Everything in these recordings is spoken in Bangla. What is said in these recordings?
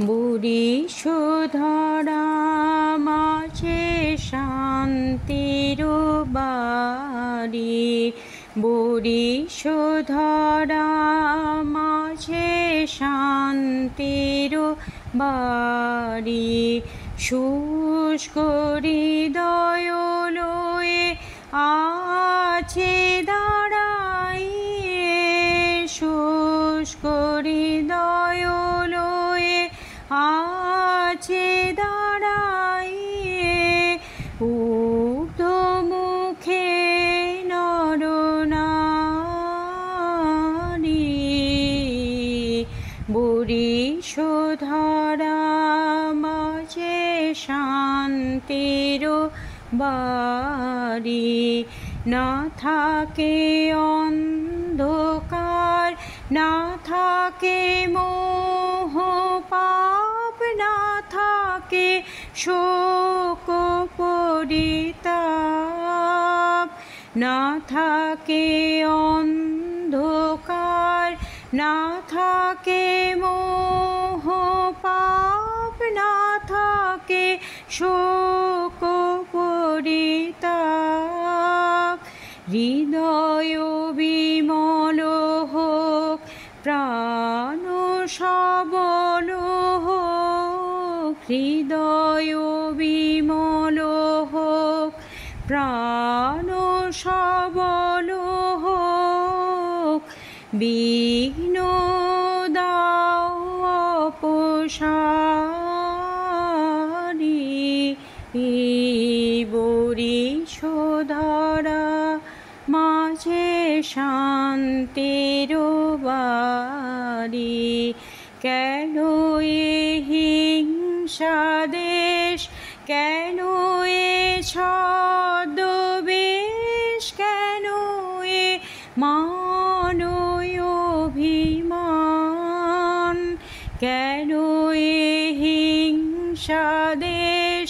বুড়িশোধরা মাঝে শান্তির বাড়ি, বুড়িশোধরা মাঝে শান্তির বাড়ি। শুষ্ক হৃদয় লয়ে আছে দাঁড়াইয়ে, শুষ্ক হৃদয় লয়ে আছে দাঁড়াইয়ে। উগ্ধ মুখে নরনারী, বুড়িশোধরা মাঝে শান্তির বাড়ি। না থাকে অন্ধকার, না থাকে মোহ পাপ, না থাকে শোক পরিতাপ। না থাকে অন্ধকার, না থাকে মোহ পাপ, না থাকে শোক পরিতাপ। হৃদয় বিমল হোক, প্রাণ সবল হোক, হৃদয় বিমল হোক, প্রাণ সবল হোক। বিঘ্ন দাও অপসারি, বুড়িশোধরা মাঝে শান্তির বাড়ি। কেন এ হিংসা দেশ, কেন এ ছদ্মবেশ, কেন এ মান অভিমান। কেন এ হিংসা দেশ,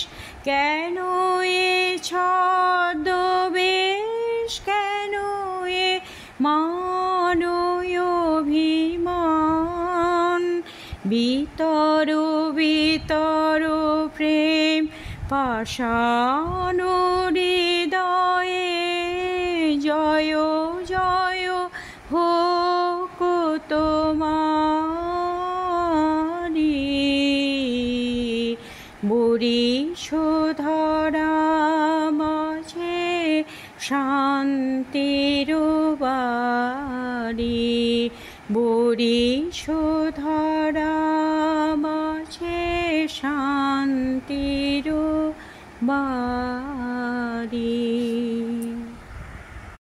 কেন এ ছদ্মবেশ, কেন এ মান অভিমান। বিতর বিতর প্রেম পাষাণ হৃদয়ে, জয় জয় হোক তোমারি। বুড়িশোধরা মাঝে শান্তির বাড়ি, বুড়িশোধরা মাঝে শান্তির বাড়ি।